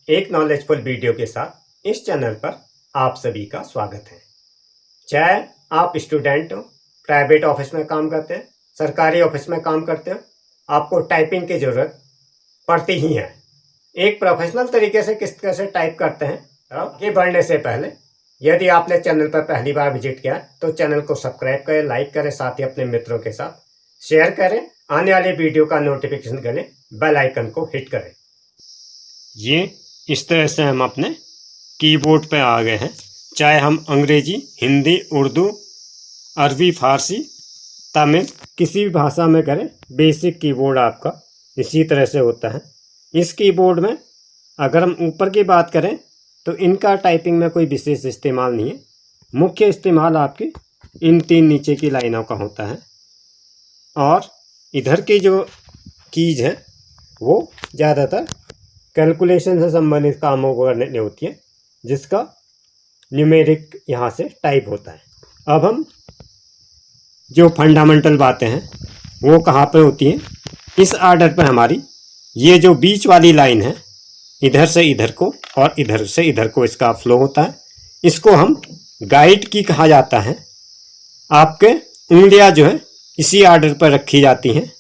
एक knowledgeful video के साथ इस चैनल पर आप सभी का स्वागत है। चाहे आप स्टूडेंट हो, प्राइवेट ऑफिस में काम करते हैं, सरकारी ऑफिस में काम करते हो, आपको टाइपिंग की ज़रूरत पड़ती ही है। एक प्रोफेशनल तरीके से किस तरह से टाइप करते हैं, आगे बढ़ने से पहले यदि आपने चैनल पर पहली बार विजिट किया तो चैनल को सब्सक्राइब करें, लाइक करें, साथ ही अपने मित्रों के साथ शेयर करें। आने वाले वीडियो का नोटिफिकेशन के लिए बेल आइकन को हिट करें। ये इस तरह से हम अपने कीबोर्ड पे आ गए हैं। चाहे हम अंग्रेजी, हिंदी, उर्दू, अरबी, फारसी, तमिल किसी भी भाषा में करें, बेसिक कीबोर्ड आपका इसी तरह से होता है। इस कीबोर्ड में अगर हम ऊपर की बात करें तो इनका टाइपिंग में कोई विशेष इस्तेमाल नहीं है। मुख्य इस्तेमाल आपकी इन 3 नीचे की लाइनों का होता है और इधर की जो कीज है वो ज़्यादातर कैलकुलेशन से संबंधित कामों को करने के लिए होती है, जिसका न्यूमेरिक यहाँ से टाइप होता है। अब हम जो फंडामेंटल बातें हैं वो कहाँ पर होती हैं, इस आर्डर पर हमारी ये जो बीच वाली लाइन है, इधर से इधर को और इधर से इधर को इसका फ्लो होता है। इसको हम गाइड की कहा जाता है। आपके उंगलियां जो है इसी आर्डर पर रखी जाती हैं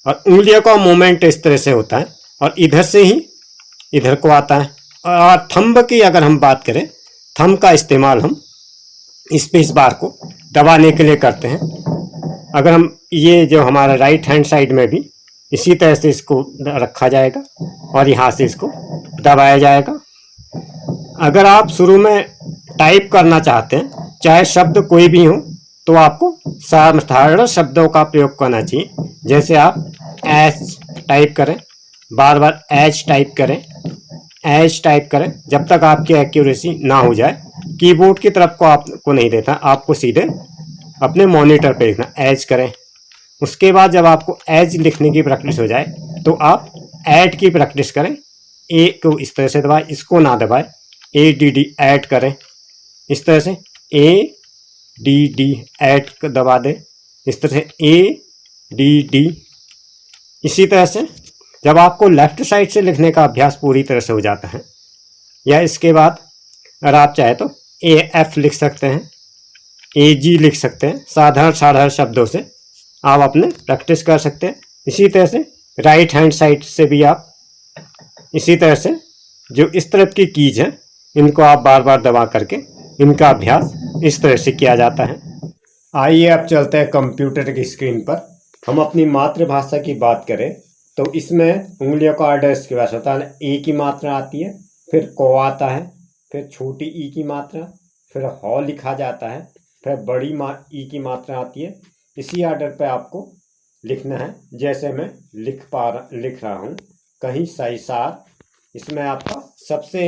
और उंगलियों का मूवमेंट इस तरह से होता है और इधर से ही इधर को आता है। और थंब की अगर हम बात करें, थंब का इस्तेमाल हम स्पेस बार को दबाने के लिए करते हैं। अगर हम ये जो हमारा राइट हैंड साइड में भी इसी तरह से इसको रखा जाएगा और यहाँ से इसको दबाया जाएगा। अगर आप शुरू में टाइप करना चाहते हैं, चाहे शब्द कोई भी हो, तो आपको साधारण शब्दों का प्रयोग करना चाहिए। जैसे आप एच टाइप करें, बार बार एच टाइप करें, एच टाइप करें, जब तक आपकी एक्यूरेसी ना हो जाए। कीबोर्ड की तरफ को आपको नहीं देता, आपको सीधे अपने मॉनिटर पे लिखना, एच करें। उसके बाद जब आपको एच लिखने की प्रैक्टिस हो जाए तो आप ऐड की प्रैक्टिस करें। ए को इस तरह से दबाएं, इसको ना दबाएं, ए डी डी ऐड करें। इस तरह से ए डी डी ऐड दबा दें, इस तरह से ए डी डी। इसी तरह से जब आपको लेफ्ट साइड से लिखने का अभ्यास पूरी तरह से हो जाता है, या इसके बाद अगर आप चाहे तो ए एफ लिख सकते हैं, ए जी लिख सकते हैं। साधारण शब्दों से आप अपने प्रैक्टिस कर सकते हैं। इसी तरह से राइट हैंड साइड से भी आप इसी तरह से जो इस तरफ की कीज है इनको आप बार बार दबा करके इनका अभ्यास इस तरह से किया जाता है। आइए अब चलते हैं कंप्यूटर की स्क्रीन पर। हम अपनी मातृभाषा की बात करें तो इसमें उंगलियों का ऑर्डर इसके पास होता है। ए की मात्रा आती है, फिर को आता है, फिर छोटी ई की मात्रा, फिर हॉ लिखा जाता है, फिर बड़ी ई की मात्रा आती है। इसी ऑर्डर पे आपको लिखना है। जैसे मैं लिख रहा हूँ कहीं सही सार। इसमें आपका सबसे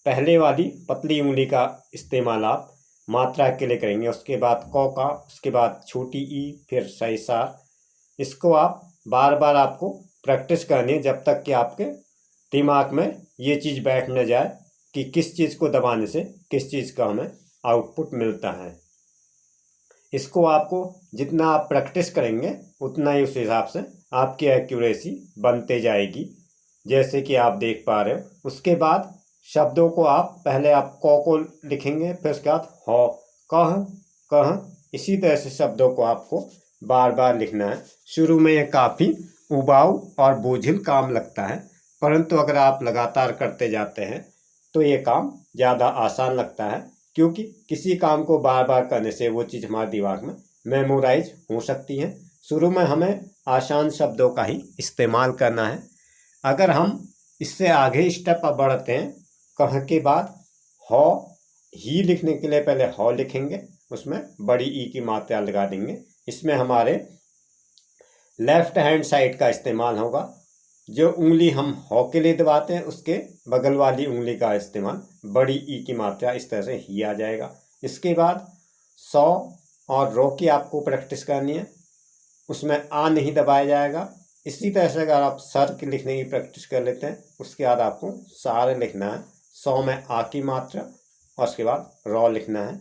पहले वाली पतली उंगली का इस्तेमाल आप मात्रा के लिए करेंगे, उसके बाद क का, उसके बाद छोटी ई, फिर सही सार। इसको आप बार बार आपको प्रैक्टिस करनी है जब तक कि आपके दिमाग में ये चीज़ बैठ न जाए कि किस चीज़ को दबाने से किस चीज़ का हमें आउटपुट मिलता है। इसको आपको जितना आप प्रैक्टिस करेंगे उतना ही उस हिसाब से आपकी एक्यूरेसी बनते जाएगी, जैसे कि आप देख पा रहे हो। उसके बाद शब्दों को आप पहले आप को लिखेंगे, फिर उसके बाद हौ, कह, कह। इसी तरह से शब्दों को आपको बार बार लिखना है। शुरू में ये काफ़ी उबाऊ और बोझिल काम लगता है, परंतु अगर आप लगातार करते जाते हैं तो ये काम ज़्यादा आसान लगता है, क्योंकि किसी काम को बार बार करने से वो चीज़ हमारे दिमाग में मेमोराइज हो सकती है। शुरू में हमें आसान शब्दों का ही इस्तेमाल करना है। अगर हम इससे आगे स्टेप अब बढ़ते हैं, कह के बाद हौ, ही लिखने के लिए पहले हौ लिखेंगे, उसमें बड़ी ई की मात्रा लगा देंगे। इसमें हमारे लेफ्ट हैंड साइड का इस्तेमाल होगा। जो उंगली हम हौ के लिए दबाते हैं उसके बगल वाली उंगली का इस्तेमाल, बड़ी ई की मात्रा, इस तरह से ही आ जाएगा। इसके बाद सौ और रो की आपको प्रैक्टिस करनी है, उसमें आ नहीं दबाया जाएगा। इसी तरह से अगर आप सर की लिखने की प्रैक्टिस कर लेते हैं, उसके बाद आपको सार लिखना है, सौ में आ की मात्रा, और उसके बाद रॉ लिखना है।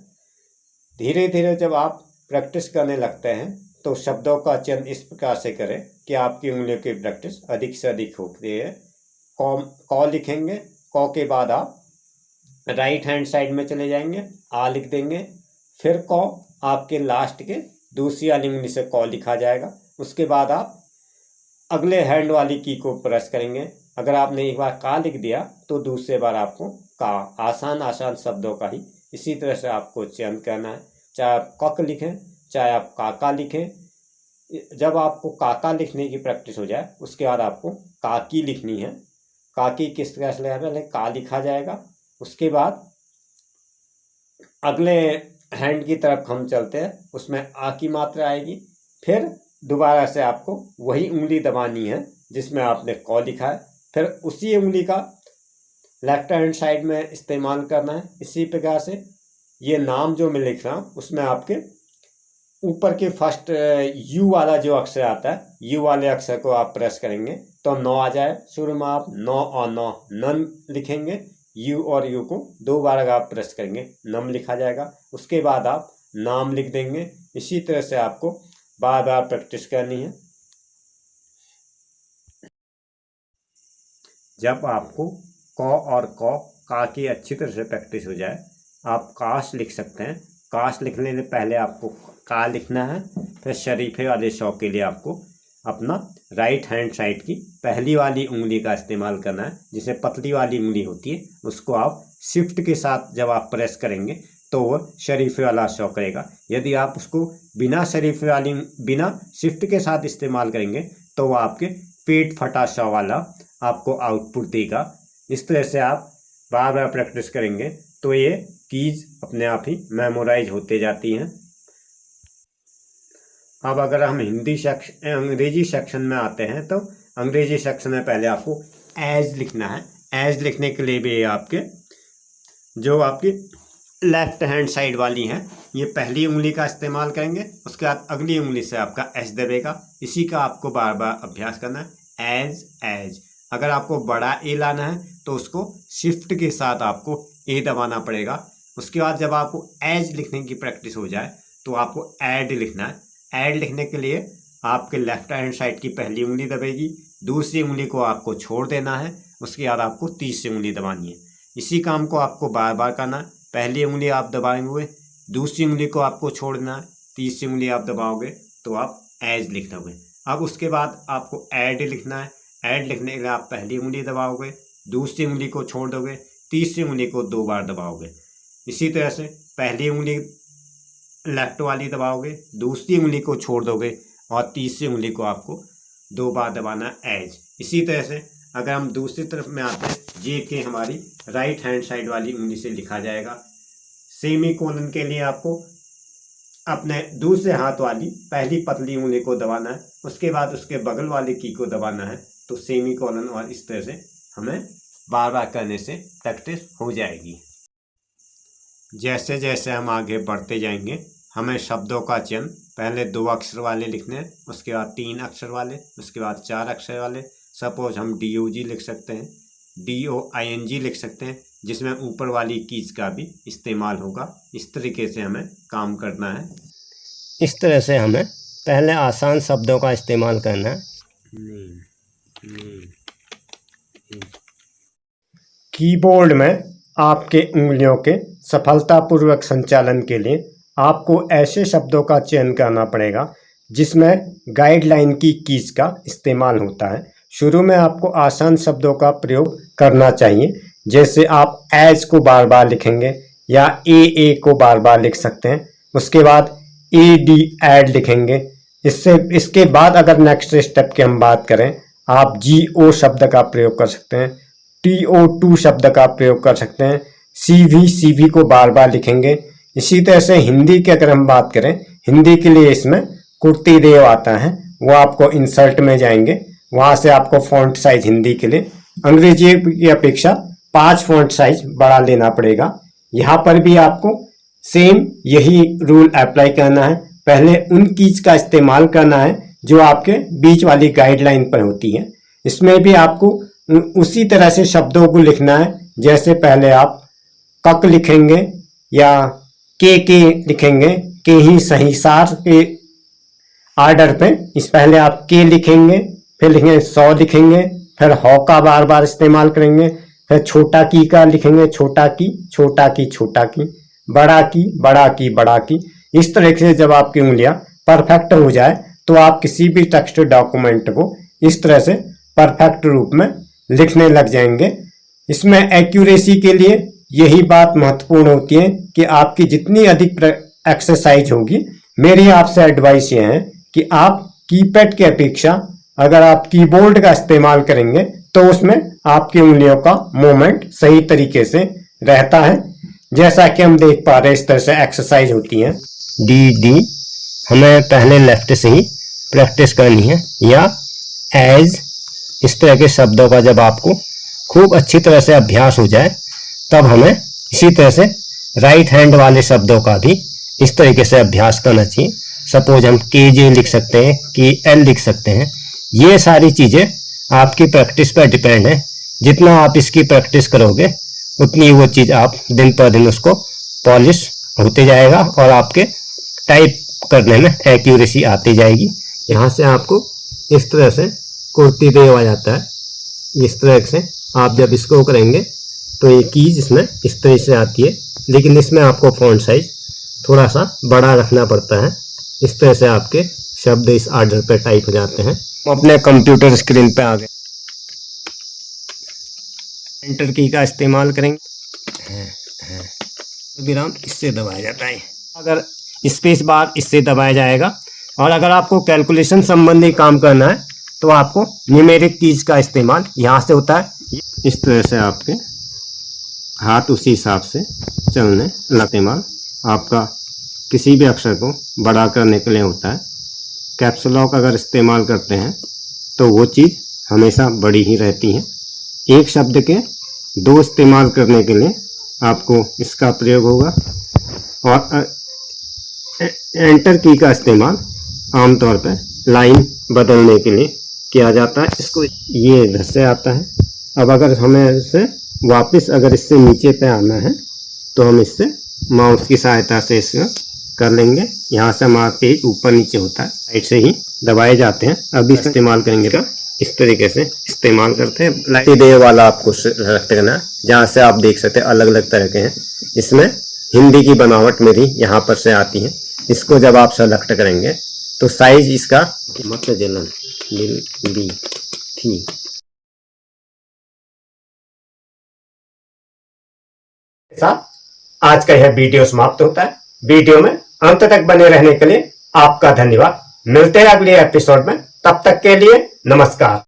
धीरे धीरे जब आप प्रैक्टिस करने लगते हैं तो शब्दों का चयन इस प्रकार से करें कि आपकी उंगलियों की प्रैक्टिस अधिक से अधिक होती है। कौ लिखेंगे क के बाद आप राइट हैंड साइड में चले जाएंगे, आ लिख देंगे, फिर क आपके लास्ट के दूसरी वाली उंगली से क लिखा जाएगा। उसके बाद आप अगले हैंड वाली की को प्रेस करेंगे। अगर आपने एक बार का लिख दिया तो दूसरे बार आपको का, आसान आसान शब्दों का ही इसी तरह से आपको चयन करना है। चाहे आप कक लिखें, चाहे आप काका लिखें। जब आपको काका लिखने की प्रैक्टिस हो जाए उसके बाद आपको काकी लिखनी है। काकी किस तरह से पहले का लिखा जाएगा, उसके बाद अगले हैंड की तरफ हम चलते हैं, उसमें आ की मात्रा आएगी। फिर दोबारा से आपको वही उंगली दबानी है जिसमें आपने क लिखा है, फिर उसी उंगली का लेफ्ट हैंड साइड में इस्तेमाल करना है। इसी प्रकार से ये नाम जो मैं लिख रहा हूँ उसमें आपके ऊपर के फर्स्ट यू वाला जो अक्षर आता है, यू वाले अक्षर को आप प्रेस करेंगे तो नौ आ जाए। शुरू में आप नौ और नौ नन लिखेंगे, यू और यू को दो बार अगर आप प्रेस करेंगे नम लिखा जाएगा। उसके बाद आप नाम लिख देंगे। इसी तरह से आपको बार बार प्रैक्टिस करनी है। जब आपको क और का की अच्छी तरह से प्रैक्टिस हो जाए, आप काश लिख सकते हैं। काश लिखने से पहले आपको का लिखना है, फिर शरीफे वाले शौ के लिए आपको अपना राइट हैंड साइड की पहली वाली उंगली का इस्तेमाल करना है। जिसे पतली वाली उंगली होती है उसको आप शिफ्ट के साथ जब आप प्रेस करेंगे तो वह शरीफे वाला शौ करेगा। यदि आप उसको बिना शिफ्ट के साथ इस्तेमाल करेंगे तो वह आपके पेट फटा शौ वाला आपको आउटपुट देगा। इस तरह से आप बार बार प्रैक्टिस करेंगे तो ये कीज अपने आप ही मेमोराइज होते जाती हैं। अब अगर हम अंग्रेजी सेक्शन में आते हैं तो अंग्रेजी सेक्शन में पहले आपको एज लिखना है। एज लिखने के लिए भी आपके जो आपकी लेफ्ट हैंड साइड वाली हैं ये पहली उंगली का इस्तेमाल करेंगे, उसके बाद अगली उंगली से आपका एस दबेगा। इसी का आपको बार बार अभ्यास करना है। एज एज। अगर आपको बड़ा ए लाना है तो उसको शिफ्ट के साथ आपको ए दबाना पड़ेगा। उसके बाद जब आपको एज लिखने की प्रैक्टिस हो जाए तो आपको ऐड लिखना है। ऐड लिखने के लिए आपके लेफ्ट हैंड साइड की पहली उंगली दबेगी, दूसरी उंगली को आपको छोड़ देना है, उसके बाद आपको तीसरी उंगली दबानी है। इसी काम को आपको बार बार करना है। पहली उंगली आप दबाएंगे, दूसरी उंगली को आपको छोड़ना है, तीसरी उंगली आप दबाओगे तो आप एज लिख दोगे। अब उसके बाद आपको ऐड लिखना है। ऐड लिखने के लिए आप पहली उंगली दबाओगे, दूसरी उंगली को छोड़ दोगे, तीसरी उंगली को दो बार दबाओगे। इसी तरह से पहली उंगली लेफ्ट वाली दबाओगे, दूसरी उंगली को छोड़ दोगे और तीसरी उंगली को आपको दो बार दबाना एज। इसी तरह से अगर हम दूसरी तरफ में आते हैं, जे के हमारी राइट हैंड साइड वाली उंगली से लिखा जाएगा। सेमी कोलन के लिए आपको अपने दूसरे हाथ वाली पहली पतली उंगली को दबाना है, उसके बाद उसके बगल वाली की को दबाना है, तो सेमी कोलन। और इस तरह से हमें बार बार करने से प्रैक्टिस हो जाएगी। जैसे जैसे हम आगे बढ़ते जाएंगे हमें शब्दों का चयन पहले 2 अक्षर वाले लिखने हैं, उसके बाद 3 अक्षर वाले, उसके बाद 4 अक्षर वाले। सपोज हम DOG लिख सकते हैं, DOING लिख सकते हैं, जिसमें ऊपर वाली कीज का भी इस्तेमाल होगा। इस तरीके से हमें काम करना है। इस तरह से हमें पहले आसान शब्दों का इस्तेमाल करना है। कीबोर्ड में आपके उंगलियों के सफलतापूर्वक संचालन के लिए आपको ऐसे शब्दों का चयन करना पड़ेगा जिसमें गाइडलाइन की कीज का इस्तेमाल होता है। शुरू में आपको आसान शब्दों का प्रयोग करना चाहिए, जैसे आप एज को बार बार लिखेंगे या ए को बार बार लिख सकते हैं। उसके बाद ऐड लिखेंगे। इसके बाद अगर नेक्स्ट स्टेप की हम बात करें, आप GO शब्द का प्रयोग कर सकते हैं, TO2 शब्द का प्रयोग कर सकते हैं, CV को बार बार लिखेंगे। इसी तरह से हिंदी की अगर हम बात करें, हिंदी के लिए इसमें कुर्ती देव आता है, वो आपको इंसर्ट में जाएंगे, वहां से आपको फॉन्ट साइज हिंदी के लिए अंग्रेजी की अपेक्षा 5 फॉन्ट साइज बड़ा लेना पड़ेगा। यहाँ पर भी आपको सेम यही रूल अप्लाई करना है। पहले उन कीज का इस्तेमाल करना है जो आपके बीच वाली गाइडलाइन पर होती है। इसमें भी आपको उसी तरह से शब्दों को लिखना है, जैसे पहले आप कक लिखेंगे या के लिखेंगे, के ही सही सार के आर्डर पे। इस पहले आप के लिखेंगे, फिर लिखेंगे 100 लिखेंगे, फिर हौ का बार बार इस्तेमाल करेंगे, फिर छोटा की का लिखेंगे छोटा की, छोटा की, छोटा की, बड़ा की, बड़ा की, बड़ा की। इस तरह से जब आपकी उंगलियां परफेक्ट हो जाए तो आप किसी भी टेक्स्ट डॉक्यूमेंट को इस तरह से परफेक्ट रूप में लिखने लग जाएंगे। इसमें एक्यूरेसी के लिए यही बात महत्वपूर्ण होती है कि आपकी जितनी अधिक एक्सरसाइज होगी, मेरी आपसे एडवाइस ये है कि आप कीपैड की अपेक्षा अगर आप कीबोर्ड का इस्तेमाल करेंगे तो उसमें आपकी उंगलियों का मूवमेंट सही तरीके से रहता है। जैसा कि हम देख पा रहे हैं, इस तरह से एक्सरसाइज होती है। डी हमें पहले लेफ्ट से ही प्रैक्टिस करनी है, या एज इस तरह के शब्दों का जब आपको खूब अच्छी तरह से अभ्यास हो जाए तब हमें इसी तरह से राइट हैंड वाले शब्दों का भी इस तरीके से अभ्यास करना चाहिए। सपोज हम KJ लिख सकते हैं, KL लिख सकते हैं। ये सारी चीज़ें आपकी प्रैक्टिस पर डिपेंड है। जितना आप इसकी प्रैक्टिस करोगे उतनी वो चीज़ आप दिन पर दिन उसको पॉलिश होते जाएगा और आपके टाइप करने में एक्यूरेसी आती जाएगी। यहाँ से आपको इस तरह से कुर्ती देव आ जाता है। इस तरह से आप जब इसको करेंगे तो ये कीज इसमें इस तरह से आती है, लेकिन इसमें आपको फॉन्ट साइज थोड़ा सा बड़ा रखना पड़ता है। इस तरह से आपके शब्द इस ऑर्डर पे टाइप हो जाते हैं। हम अपने कंप्यूटर स्क्रीन पे आ गए। एंटर की का इस्तेमाल करेंगे। विराम इससे दबाया जाता है। अगर स्पेस बार इससे दबाया जाएगा। और अगर आपको कैलकुलेशन संबंधी काम करना है तो आपको न्यूमेरिक कीज का इस्तेमाल यहाँ से होता है। इस तरह से आपके हाथ उसी हिसाब से चलने इस्तेमाल आपका किसी भी अक्षर को बड़ा करने के लिए होता है। कैप्स लॉक अगर इस्तेमाल करते हैं तो वो चीज़ हमेशा बड़ी ही रहती है। एक शब्द के दो इस्तेमाल करने के लिए आपको इसका प्रयोग होगा। और एंटर की का इस्तेमाल आमतौर पर लाइन बदलने के लिए किया जाता है। इसको ये इधर से आता है। अब अगर हमें इससे वापस अगर इससे नीचे पे आना है तो हम इससे माउस की सहायता से इसको कर लेंगे। यहाँ से हमारा पेज ऊपर नीचे होता है, साइड से ही दबाए जाते हैं। अभी इसका इस्तेमाल करेंगे का इस तरीके से इस्तेमाल करते हैं। लाइट दे वाला आपको रख करना है, जहाँ से आप देख सकते हैं अलग अलग तरह के हैं। इसमें हिंदी की बनावट मेरी यहाँ पर से आती है। इसको जब आप सेलेक्ट करेंगे तो साइज इसका मत जलन बी थी। आज का यह वीडियो समाप्त होता है। वीडियो में अंत तक बने रहने के लिए आपका धन्यवाद। मिलते हैं अगले एपिसोड में, तब तक के लिए नमस्कार।